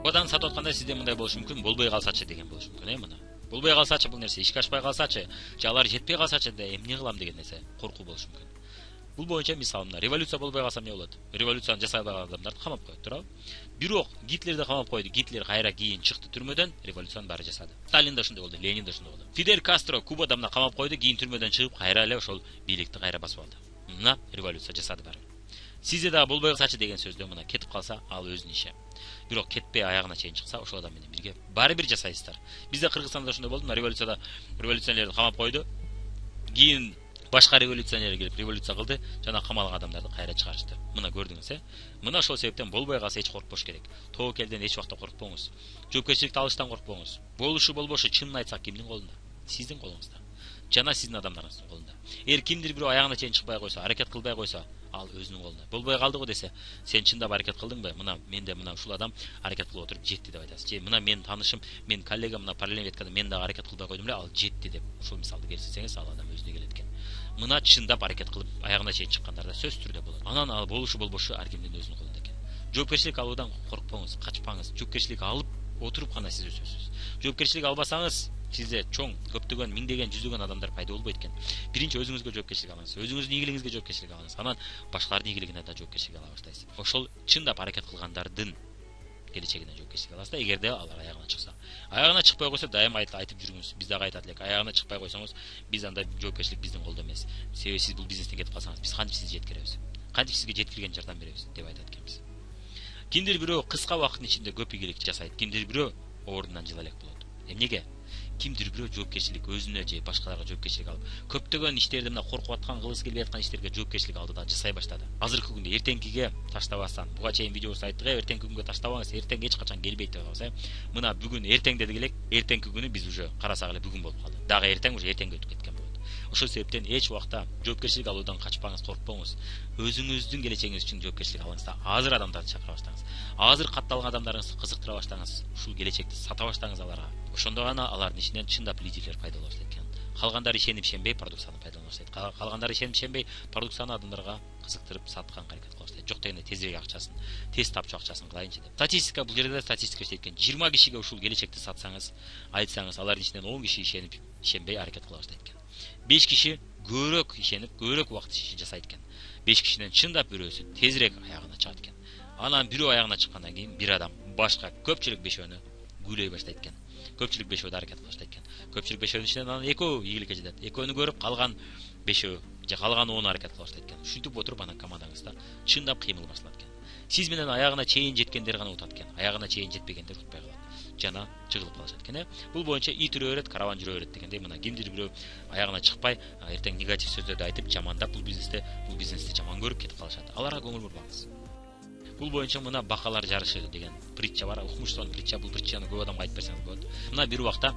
Одан сатып атканда сизде мындай болушу мүмкүн, болбой калсачы деген болушу мүмкүн, мына. Болбой калсачы бул нерсе, ишке ашпай калсачы, же алар жетпей калсачы да эмне кылам деген нерсе, коркуу болушу мүмкүн. Бул боюнча мисалы мына революция болбой калса эмне болот? Революцияны жасай алган адамдарды камап коет, туурабы? Бирок Гитлерди камап койду. Гитлер кайра кийин чыкты түрмөдөн, революцияны баары жасады. Сталин да ошондой болду, Ленин да ошондой болду. Фидель Кастро Кубада мына камап койду, кийин түрмөдөн чыгып кайра эле ошол бийликти кайра басып алды. Мына революция жасады баары. Сизде да болбой калсачы деген сөздө мына кетип калса, ал өзүнүн иши. Бирок кетпей аягына чейин чыкса, ошол адам менен бирге баары бир жасайсыздар. Бизде Кыргызстанда ошондой болду, революцияда революционерлерди камап койду. Кийин башка революционер келип революция кылды, жана камалган адамдарды кайра чыгарышты. Мына көрдүңүз, Мына ошол себептен болбой калса эч коркпош керек. Тобокелден эч убакта коркпоңуз. Жоопкерчиликти алыштан коркпоңуз. Болушу болбошу чынын айтсак кимдин колунда? Сиздин колуңузда. Жана сиздин адамдарыңыздын колунда. Эгер кимдир бирөө аягына чейин чыкпай койсо, аракет кылбай койсо, ал өзүнүн колунда. Болбой калды го десе, сен чындап аракет кылдыңбы? Мына менде мына ушул адам аракет кылып отуруп жетти деп айтасыз. Же мына менин таанышым, менин коллегам мына параллель веткада мен дагы аракет кылбай койдум эле, ал жетти деп ушул мисалды келтирсеңиз, ал адам өзүнө келет экен. Мына чындап аракет кылып аягына чейин чыккандарда сөзсүз түрдө болот. Анан ал болушу болбошу ар кимдин өзүнүн колунда экен. Жоопкерчилик алуудан коркпоңуз, качпаңыз. Жоопкерчилик алып отуруп гана сиз өсөсүз. Жоопкерчилик албасаңыз, сизде чоң, көптөгөн, миңдеген, жүздөгөн адамдар пайда болбойт экен. Биринчи өзүңүзгө жоопкерчилик алыңыз, өзүңүздүн ийгилигиңизге жоопкерчилик алыңыз, анан башкалардын ийгилигине да жоопкерчилик ала баштайсыз. Ошол чындап аракет кылгандардын келечегине жоопкерчилик аласыз да, эгерде алар аягына чыкса. Аягына чыкпай койсо, дайыма айтып жүрүңүз. Биз дагы айтат элек, аягына чыкпай койсоңуз, биз анда жоопкерчилик биздин колдо эмес. Себеби сиз бул бизнестен кетип калсаңыз, биз кантип сизди жеткиребиз? Кантип сизге жеткирген жардам беребиз деп айтат экенбиз. Кимдир бирөө кыска убакыттын ичинде көп ийгилик жасайт, кимдир бирөө ордунан жыла элек болот. Эмнеге? Кимдир бирөө жоопкерчилик өзүнө же башкаларга жоопкерчилик алып, көптөгөн иштерди мына коркуп аткан, кылгысы келбей аткан иштерге жоопкерчилик алды да жасай баштады. Азыркы күндө эртеңкиге таштабастан, буга чейин видеобузду айттык, эртеңки күнгө таштабаңыз, эртең эч качан келбейт деп атабыз, Мына бүгүн эртең дедик элек, эртеңки күнү биз уже карасак эле бүгүн болуп калды. Дагы эртең уже эртеңге өтүп кеткен болот. Ошол себептен эч убакта жоопкерчилик алуудан качпаңыз, коркпоңуз. Өзүңүздүн келечегиңиз үчүн жоопкерчилик алыңыз да, азыр адамдарды чакыра баштаңыз. Азыр катталган адамдарыңызды кызыктыра баштаңыз. Ушул келечекти сата баштаңыз аларга. Ошондо гана алардын ичинен чындап лидерлер пайда болот экен. Калгандары ишенип-ишенбей продукцияны пайдалана баштайт. Калгандары ишенип-ишенбей продукцияны адамдарга кызыктырып сатканга аракет кыла баштайт. Жок дегенде тезирээк акчасын, тез тапчу акчасын кылайынчы деп. Статистика бул жерде статистика иштейт экен. 20 кишиге ушул келечекти сатсаңыз, айтсаңыз, алардын ичинен 10 киши ишенип-ишенбей аракет кыла баштайт экен. 5 киши көбүрөөк ишенип, көбүрөөк убакыт жасайт экен. 5 кишиден чындап бирөөсү тезирээк аягына чыгат экен. Анан бирөө аягына чыккандан кийин бир адам башка көпчүлүк бешөөнү күйлөй баштайт экен. Көпчүлүк бешөөдө аракет кыла баштайт экен. Көпчүлүк бешөөнүн ичинен анан экөө ийгиликке жетет. Экөөнү көрүп калган бешөө же калган 10 аракет кыла баштайт экен. Ушинтип отуруп анан командаңызда чындап кыймыл башталат экен. Сиз менен аягына чейин жеткендер гана утат экен. Аягына чейин жетпегендер утпай калат. Жана жыгылып калышат экен. Бул боюнча ит үрөөрөт, караван жүрөөрөт дегендей, мына кимдир бирөө аягына чыкпай, эртең негатив сөздөрдү айтып, жамандап бул бизнести жаман көрүп кетип калышат. Аларга көңүл бурбаңыз. Бул боюнча мына бакалар жарышы деген притча бар. Укмуштун притча, бул притчаны көп адамга айтып берсеңиз болот. Мына бир убакта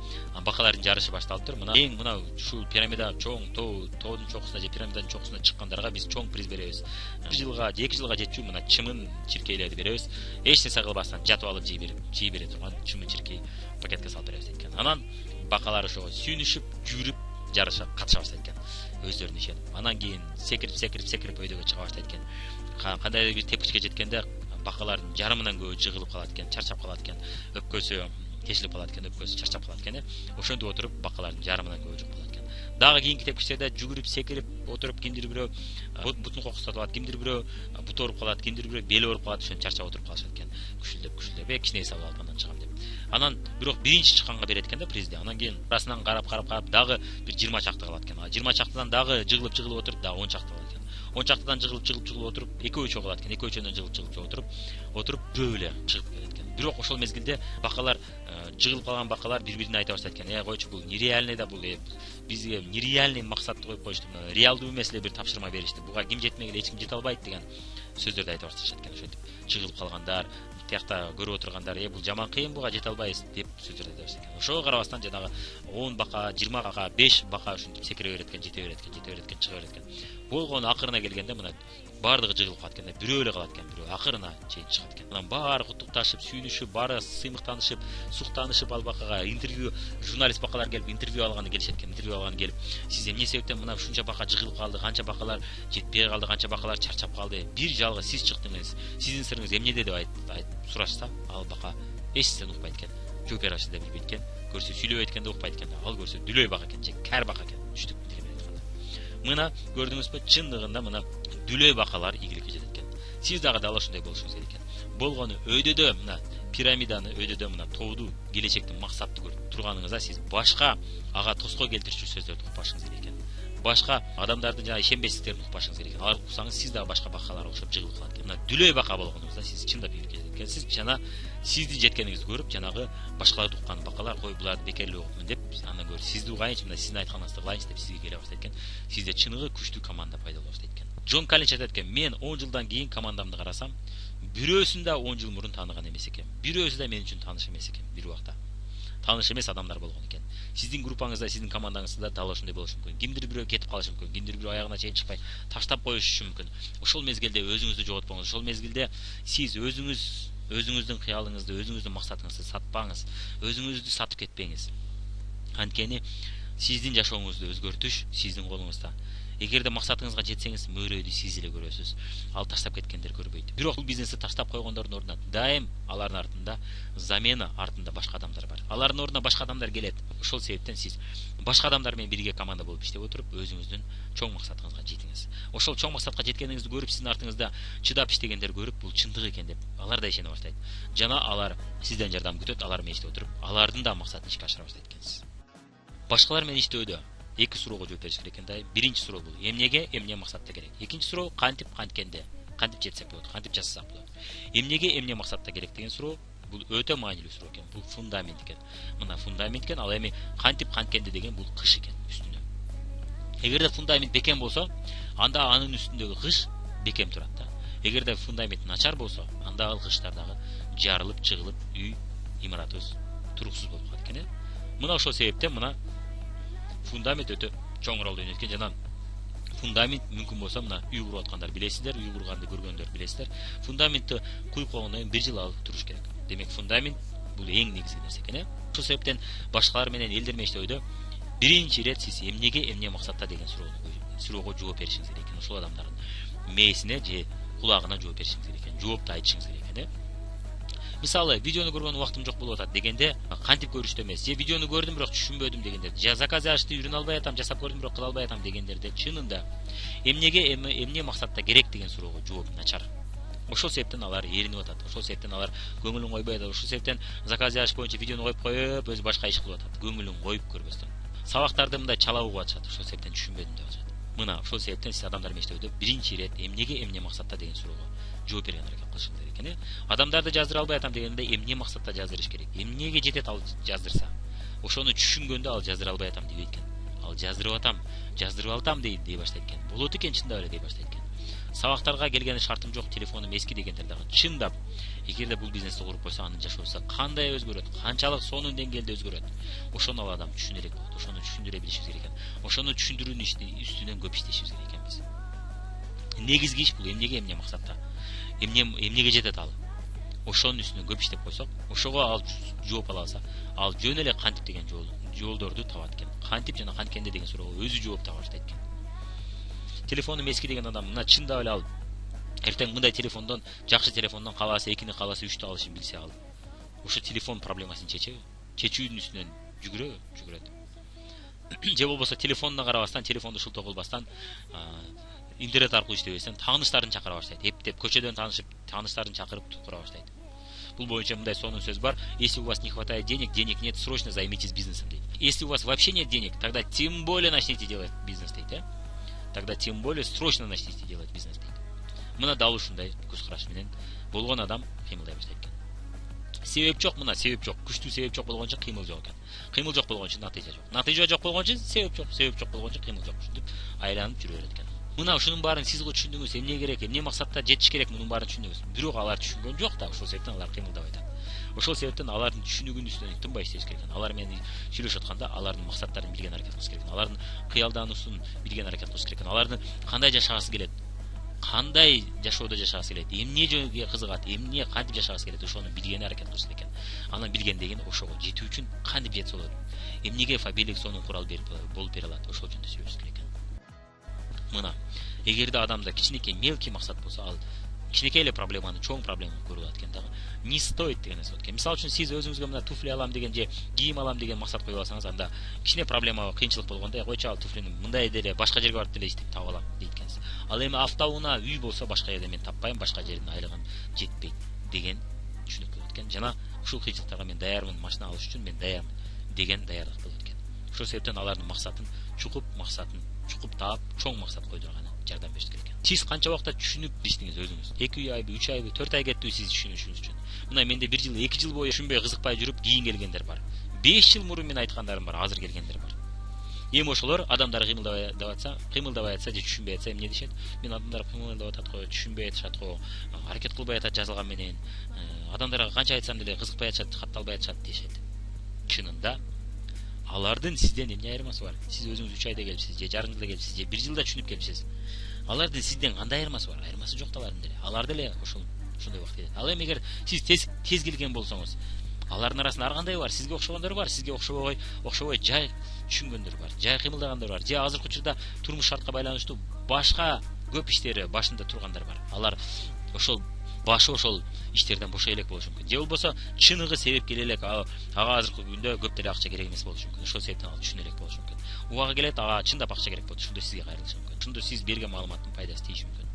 бакалардын жарышы башталыптыр. Мына эң мына ушул пирамида чоң тоодун чокусуна же пирамиданын чокусуна чыккандарга биз чоң приз беребиз. 1 жылга же 2 жылга жетчү мына чымын чиркейлерди беребиз. Эч нерсе кылбастан жатып алып жей бере турган чымын чиркей пакетке салып беребиз экен. Анан бакалар ошого сүйүнүшүп, жүрүп жарышка катыша баштайт экен. Өздөрүнө ишенип. Анан кийин секирип өйдөгө чыга баштайт экен. Кандайдыр бир тепкичке жеткенде бакалардын жарымынан көбү жыгылып калат экен, чарчап калат экен, өпкөсү тешилип калат экен, өпкөсү чарчап калат экен. Ошентип отуруп бакалардын жарымынан көбү жок болот экен. Дагы кийинки тепкичтерде жүгүрүп, секирип отуруп, кимдир бирөө бутун кокустатып алат, кимдир бирөө буту ооруп калат, кимдир бирөө бели ооруп калат, ошентип чарчап отуруп калышат экен. Күчүлдөп, кичине эс алып андан чыгам деп. Анан бирок биринчи чыкканга берет экен да призди. Анан кийин арасынан карап дагы бир 20 чакты калат экен. 20 чактыдан дагы жыгылып отуруп, дагы 10 чакты калат экен. 10 чактыдан жыгылып отуруп, экөө үчөө калат экен. Экөө үчөөнөн жыгылып отуруп бирөө эле чыгып келет экен. Бирок ошол мезгилде бакалар жыгылып калган бакалар бири-бирине айта баштайт экен. Койчу, бул нереальный да, бул бизге нереальный максатты коюп коюшту. Реалдуу эмес эле бир тапшырма беришти. Буга ким жетмегиле эч ким жете албайт деген сөздөрдү айта башташат экен. Ошентип жыгылып калгандар, тиякта көрүп отургандар, бул жаман кыйын, буга жете албайбыз деп сөздер айта баштайт экен. Ошого карабастан жанагы 10 бака, 20 бака, 5 бака ушинтип секире берет экен, жете берет экен, чыга берет экен. Болгону акырына келгенде мына бардыгы жыгылып калат экен, бирөө эле калат экен, бирөө акырына чейин чыгат экен. Анан баары куттукташып, сүйүнүшүп, баары сыймыктанышып, суктанышып ал бакага интервью, журналист бакалар келип интервью алганы келишет экен. Интервью алганы келип, сиз эмне себептен мына ушунча бака жыгылып калды, канча бакалар жетпей калды, канча бакалар чарчап калды, бир жалгыз сиз чыктыңыз, сиздин сырыңыз эмнеде деп сурашса, ал бака эч нерсени укпайт экен. Жооп бере алышын да билбейт экен. Көрсө сүйлөбөйт экен да укпайт экен. Ал көрсө дүлөй бака экен, же кар бака экен. Түштүк тили менен айтканда. Мына көрдүңүзбү, чындыгында мына дүлөй бакалар ийгиликке жетет экен. Сиз дагы дал ошондой болушуңуз керек экен. Болгону өйдөдө мына пирамиданы, өйдөдө мына тоодуу келечектин максатты көрүп турганыңызда сиз башка ага тоскоо келтирүүчү сөздөрдү укпашыңыз керек экен. Башка адамдардын жана ишенбестиктерин укпашыңыз керек экен. Алар уксаңыз сиз дагы башка бакаларга окшоп жыгылып калат экен. Мына дүлөй бака болгонуңузда сиз чындап ийгиликке жетет экенсиз. Жана сиздин жеткениңизди көрүп, жанагы башкаларды уккан бакалар кой буларды бекерлеп укмун деп, андан көрө сизди угайынчы, мына сиздин айтканыңызды кылайынчы деп сизге келе баштайт экен. Сизде чыныгы күчтүү команда пайда боло баштайт экен. Джон Каллинч айтат экен, мен 10 жылдан кийин командамды карасам, бирөөсүн да 10 жыл мурун тааныган эмес экен. Бирөөсү да мен үчүн тааныш эмес экен бир убакта. Тааныш эмес адамдар болгон экен. Сиздин группаңызда, сиздин командаңызда дал ошондой болушу мүмкүн. Кимдир бирөө кетип калышы мүмкүн, кимдир бирөө аягына чейин чыкпай таштап коюшу мүмкүн. Ошол мезгилде өзүңүздү жоготпоңуз. Ошол мезгилде сиз өзүңүздүн кыялыңызды, өзүңүздүн максатыңызды сатпаңыз, өзүңүздү сатып кетпеңиз. Анткени сиздин жашооңузду өзгөртүш сиздин колуңузда. Эгерде максатыңызга жетсеңиз, мөөрөйдү сиз эле көрөсүз. Ал таштап кеткендер көрбөйт. Бирок бул бизнести таштап койгондордун ордуна дайым алардын артында замена, артында башка адамдар бар. Алардын ордуна башка адамдар келет. Ошол себептен сиз башка адамдар менен бирге команда болуп иштеп отуруп, өзүңүздүн чоң максатыңызга жетиңиз. Ошол чоң максатка жеткениңизди көрүп, сиздин артыңызда чыдап иштегендер көрүп, бул чындык экен деп, алар да ишене баштайт. Жана алар сизден жардам күтөт, алар менен иштеп отуруп, алардын да максатын ишке ашыра баштайт экенсиз. Башкалар менен иштөөдө эки суроого жооп бериш керек экен да. Биринчи суроо бул эмнеге, эмне максатта керек. Экинчи суроо кантип, канткенде, кантип жетсек болот, кантип жасасак болот. Эмнеге, эмне максатта керек деген суроо бул өтө маанилүү суроо экен. Бул фундамент экен. Мына фундамент экен, ал эми кантип, канткенде деген бул кыш экен үстүнө. Эгерде фундамент бекем болсо, анда анын үстүндөгү кыш бекем турат да. Эгерде фундамент начар болсо, анда ал кыштар дагы жарылып, чыгылып, үй, имаратыбыз туруксуз болуп калат экен. Мына ошол себептен мына фундамент өтө чоң ролду ойнойт экен. Жана фундамент мүмкүн болсо мына үй куруп аткандар билесиздер, үй курганды көргөндөр билесиздер. Фундаментти куюп койгондон кийин 1 жыл алып туруш керек. Демек фундамент бул эң негизги нерсе экен. Ошол себептен башкалар менен элдер менен иштөөдө биринчи ирет сиз эмнеге, эмне максатта деген суроого жооп беришиңиз керек экен. Ошол адамдардын мээсине же кулагына жооп беришиңиз керек экен. Жоопту айтышыңыз керек экен. Мисалы, видеону көргөн убактым жок болуп атат дегенде, кантип көрүштү эмес, же видеону көрдүм бирок түшүнбөдүм дегендер, же заказ ашты үйрөнө албай атам, жасап көрдүм бирок кыла албай атам дегендерде чынында эмнеге, эмне максатта керек деген суроого жооп начар. Ошол себептен алар эринип атат. Ошол себептен алар көңүлүн койбой атат. Ошол себептен заказ аш боюнча видеону коюп, өзү башка иш кылып атат. Көңүлүн коюп көрбөстөн. Сабактарды мындай чала угуп атышат. Ошол себептен түшүнбөдүм деп атышат. Мына ошол себептен сиз адамдар менен иштөөдө биринчи ирет эмнеге, эмне максатта деген суроого жооп берген аракет кылышыңыз керек экен. Адамдарды жаздыра албай атам дегенде эмне максатта жаздырыш керек? Эмнеге жетет ал жаздырса? Ошону түшүнгөндө ал жаздыра албай атам дебейт экен. Ал жаздырып атам дей баштайт экен. Болот экен, чындап эле дей баштайт экен. Сабактарга келген шартым жок, телефонум эски дегендер дагы чындап, эгерде бул бизнести куруп койсо, анын жашоосу кандай өзгөрөт, канчалык сонун деңгээлде өзгөрөт. Ошону ал адам түшүнөрөк болот. Ошону түшүндүрө билишибиз керек экен. Ошону түшүндүрүүнүн үстүнөн көп иштешибиз керек экен биз. Негизги иш бул эмнеге, эмне максатта. Эмнеге жетет ал? Ошонун үстүнөн көп иштеп койсок, ошого ал жооп ала алса, ал жөн эле кантип деген жолдорду табат экен. Кантип жана канткенде деген суроого өзү жооп таба баштайт экен. Телефонум эски деген адам мына чындап эле ал эртең мындай телефондон, жакшы телефондон калаасы 2-ни калаасы 3-тү алышын билсе ал, ошо телефон проблемасын чечеби? Чечүүнүн үстүнөн жүгүрөт. Же болбосо телефонуна карабастан, телефонду шылтоо кылбастан, интернет аркылуу иштебестен тааныштарын чакыра баштайт. Эптеп көчөдөн таанышып, тааныштарын чакырып тура баштайт. Бул боюнча мындай сонун сөз бар: если у вас не хватает денег нет, срочно займитесь бизнесом дейт. Если у вас вообще нет денег, тогда тем более начните делать бизнес дейт. Тогда тем более срочно начните делать бизнес дейт. Мына дал ушундай көз караш менен болгон адам кыймылдай баштайт экен. Себеп жок, мына себеп жок. Күчтүү себеп жок болгончо кыймыл жок экен. Кыймыл жок болгончо натыйжа жок. Натыйжа жок болгончо себеп жок болгончо кыймыл жок. Ушинтип айланып жүрө берет экен. Мына ушунун баарын сиз түшүндүңүз, эмне керек, эмне максатта жетиш керек, мунун баарын түшүндүңүз. Бирок алар түшүнгөн жок да, ошол себептен алар кыймылдабай атат. Ошол себептен алардын түшүнүгүнүн үстүнөн тынбай иштеш керек. Алар менен сүйлөшүп атканда алардын максаттарын билген аракет кылыш керек. Алардын кыялдануусун билген аракет кылыш керек. Алардын кандай жашагысы келет, кандай жашоодо жашагысы келет, эмне жөнүнгө кызыгат, эмне кантип жашагысы келет, ошону билгени аракет кылыш керек. Анан билген деген ошого жетүү үчүн кантип жетсе болот, эмнеге фабилик сонун курал болуп бере алат, ошол жөнүндө сүйлөшүш керек. Мына эгерде адамда кичинекей мелкий максат болсо, ал кичинекей эле проблеманы чоң проблема көрүп алат экен дагы. Не стоит деген нерсе экен. Мисалы үчүн сиз өзүңүзгө мына туфли алам деген же кийим алам деген максат коюп алсаңыз, анда кичине проблема, кыйынчылык болгондо койчу ал туфлини мындай деле башка жерге барып деле иштеп таап алам дейт экенсиз. Ал эми автоунаа үй болсо башка жерде мен таппайм, башка жердин айлыгым жетпейт деген түшүнүк болот экен. Жана ушул кыйынчылыктарга мен даярмын, машина алыш үчүн мен даярмын деген даярдык болот экен. Ошол себептен алардын максатын чукуп таап, чоң максат койдурганы жардам бериш керек экен. Сиз канча убакытта түшүнүп биштиңиз өзүңүз? 2 айбы, 3 айбы, 4 ай кеттиби сиз түшүнүшүңүз үчүн? Мына менде 1 жыл, 2 жыл бою түшүнбөй, кызыкпай жүрүп кийин келгендер бар. 5 жыл мурун мен айткандарым бар, азыр келгендер бар. Эми ошолор адамдар кыймылдабай атса же түшүнбөй атса эмне дешет? Мен адамдар кыймылдап атат го, түшүнбөй атышат го, аракет кылбай атат жазылган менен, адамдарга канча айтсам деле кызыкпай атышат, катталбай атышат дешет. Чынында алардын сизден эмне айырмасы бар? Сиз өзүңүз 3 айда келипсиз, же жарым жылда келипсиз, же 1 жылда түшүнүп келипсиз. Алардын сизден кандай айырмасы бар? Айырмасы жок да алардын деле. Алар деле ошондой убакыт кетет. Ал эми эгер сиз тез келген болсоңуз, алардын арасында ар кандай бар, сизге окшогондор бар, сизге окшобой жай түшүнгөндөр бар, жай кыймылдагандар бар, же азыркы учурда турмуш шартка байланыштуу башка көп иштери башында тургандар бар. Алар башы ошол иштерден бошой элек болушу мүмкүн. Же болбосо чыныгы себепкер элек, ага азыркы күндө көп деле акча керек эмес болушу мүмкүн. Ошол себептен ал түшүнө элек болушу мүмкүн. Убагы келет, ага чындап акча керек болот, ошондо сизге кайрылышы мүмкүн. Ошондо сиз берген маалыматтын пайдасы тиеши мүмкүн.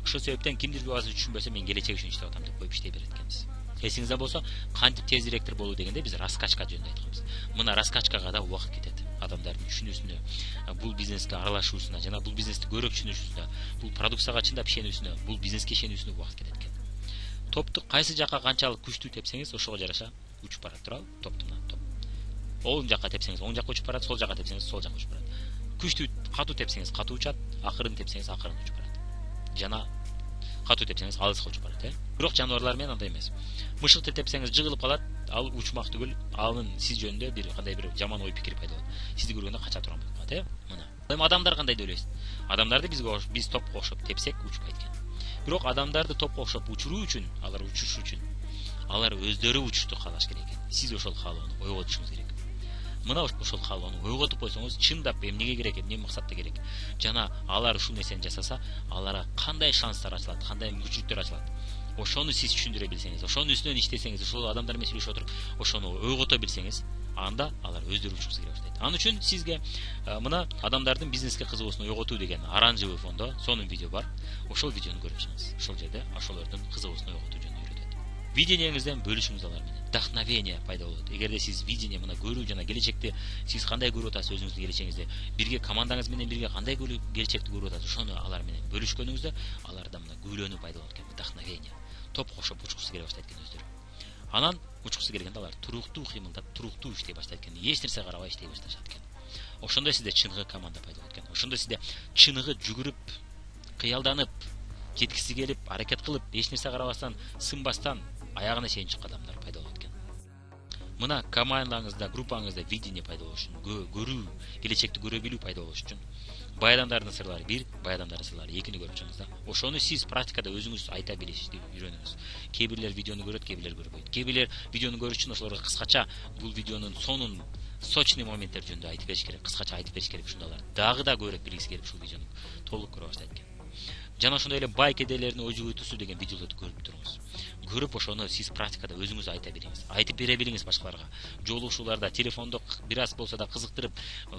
Ошол себептен кимдирге баасы түшүнбөсө, мен келечек үчүн иштеп атам деп коюп иштей берет экенбиз. Эсиңизде болсо, кантип тез директор болуу дегенде биз раскачка жөнүндө айтканбыз. Мына раскачкага да убакыт кетет. Адамдардын түшүнүүсүнө, бул бизнеске аралашуусуна, жана бул бизнести көбүрөөк түшүнүшүнө, бул продукцияга чындап ишенүүсүнө, бул бизнеске ишенүүсүнө убакыт кетет экен. Топту кайсы жакка канчалык күчтүү тепсеңиз, ошого жараша учуп барат, туурабы? Топтун топ. Оң жакка тепсеңиз, оң жакка учуп барат, сол жакка тепсеңиз, сол жакка учуп барат. Күчтүү катуу тепсеңиз, катуу учат, акырын тепсеңиз, акырын учуп барат. Жана катуу тепсеңиз, алыска учуп барат, Бирок жаныбарлар менен андай эмес. Мышыкты тепсеңиз жыгылып калат, ал учмак түгүл, анын сиз жөнүндө кандай бир жаман ой пикир пайда болот. Сизди көргөндө кача турган болуп калат, Мына. Эми адамдар кандай деп ойлойсуз? Адамдарды биз топко окшоп тепсек учпайт экен. Бирок адамдарды топко окшоп учуруу үчүн, алар учуш үчүн, алар өздөрү учушту каалаш керек экен. Сиз ошол каалоону ойготушуңуз керек. Мына ошол каалоону ойготуп койсоңуз, чындап эмнеге керек, эмне максатта керек. Жана алар ушул нерсени жасаса, аларга кандай шанстар ачылат, кандай мүмкүнчүлүктөр ачылат. Ошону сиз түшүндүрө билсеңиз, ошонун үстүнөн иштесеңиз, ошол адамдар менен сүйлөшүп отуруп, ошону ойгото билсеңиз, анда алар өздөрү учкусу келе баштайт. Анын үчүн сизге мына адамдардын бизнеске кызыгуусун ойготуу деген оранжевый фондо сонун видео бар. Ошол видеону көрүп чыгыңыз. Ошол жерде ошолордун кызыгуусун ойготуу жөнүндө үйрөтөт. Видениеңизден бөлүшүңүз алар менен. Вдохновение пайда болот. Эгерде сиз видение мына көрүү жана келечекти сиз кандай көрүп атасыз өзүңүздүн келечегиңизди, бирге командаңыз менен бирге кандай келечекти көрүп атасыз, ошону алар менен бөлүшкөнүңүздө аларда мына күйлөнүү пайда болот экен, вдохновение. Топ кошуп учкусу келе баштайт экен өздөрү. Анан учкусу келгенде алар туруктуу кыймылдап, туруктуу иштей баштайт экен. Эч нерсе карабай иштей башташат экен. Ошондо сизде чыныгы команда пайда болот экен. Ошондо сизде чыныгы жүгүрүп, кыялданып, жеткиси келип, аракет кылып, эч нерсе карабастан, сынбастан аягына чейин чыккан адамдар пайда болот экен. Мына командаңызда, группаңызда видение пайда болуш үчүн, көрүү, келечекти көрө билүү пайда болуш үчүн бай адамдардын сырлары 1, бай адамдардын сырлары 2-ни көрүп чыгыңыз да. Ошону сиз практикада өзүңүз айта билишти үйрөнүңүз. Кээ бирлер видеону көрөт, кээ бирлер көрбөйт. Кээ бирлер видеону көрүш үчүн ошолорго кыскача бул видеонун сонун сочный моменттер жөнүндө айтып бериш керек, кыскача айтып бериш керек. Ошондо алар дагы да көбүрөөк билгиси келип ушул видеону толук көрө баштайт экен. Жана ошондой эле бай кедейлердин ой жүгүртүүсү деген видеолорду көрүп туруңуз. Көрүп ошону сиз практикада өзүңүз айта бериңиз. Айтып бере билиңиз башкаларга. Жолугушууларда, телефондо бир аз болсо да кызыктырып,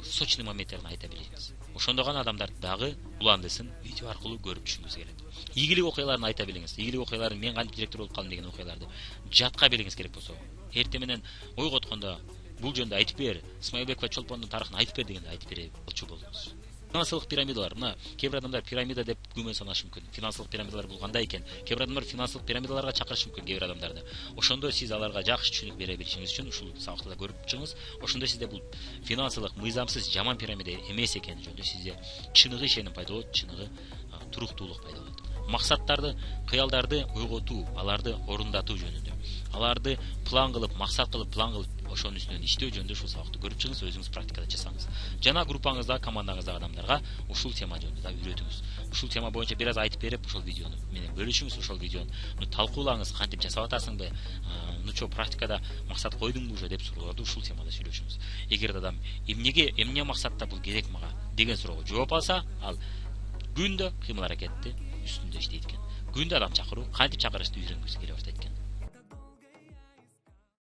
сочный моменттерин айта билиңиз. Ошондо гана адамдар дагы уландысын видео аркылуу көрүп түшүнгүсү келет. Ийгилик окуяларын айта билиңиз. Ийгилик окуяларын мен кантип директор болуп калдым деген окуяларды жатка билиңиз керек болсо. Эртең менен ойготкондо бул жөнүндө айтып бер, Исмаилбекова Чолпондун тарыхын айтып бер дегенде айтып бере алчу болуңуз. финансылык пирамидалар, мына кээ бир адамдар пирамида деп күмөн санашы мүмкүн. Финансылык пирамидалар бул кандай экен? Кээ бир адамдар финансылык пирамидаларга чакырышы мүмкүн кээ бир адамдарды. Ошондо сиз аларга жакшы түшүнүк бере билишиңиз үчүн ушул сабакты да көрүп чыгыңыз. Ошондо сизде бул финансылык мыйзамсыз жаман пирамида эмес экени жөнүндө сизде чыныгы ишеним пайда болот, чыныгы туруктуулук пайда болот. Максаттарды, кыялдарды ойготуу, аларды орундатуу жөнүндө. Аларды план кылып, максат кылып, план кылып, ошонун үстүнөн иштөө жөнүндө ушул сабакты көрүп чыгыңыз, өзүңүз практикада жасаңыз. Жана группаңызда, командаңыздагы адамдарга ушул тема жөнүндө да үйрөтүңүз. Ушул тема боюнча бир аз айтып берип, ошол видеону менен бөлүшүңүз, ошол видеону талкуулаңыз, кантип жасап атасыңбы, чо практикада максат койдуңбу уже деп суроолорду ушул темада сүйлөшүңүз. Эгер адам эмне максатта бул керек мага деген суроого жооп алса, ал күндө кыймыл аракетти үстүндө иштейт экен. Күндө адам чакыруу, кантип чакырышты үйрөнгүсү келе баштайт экен.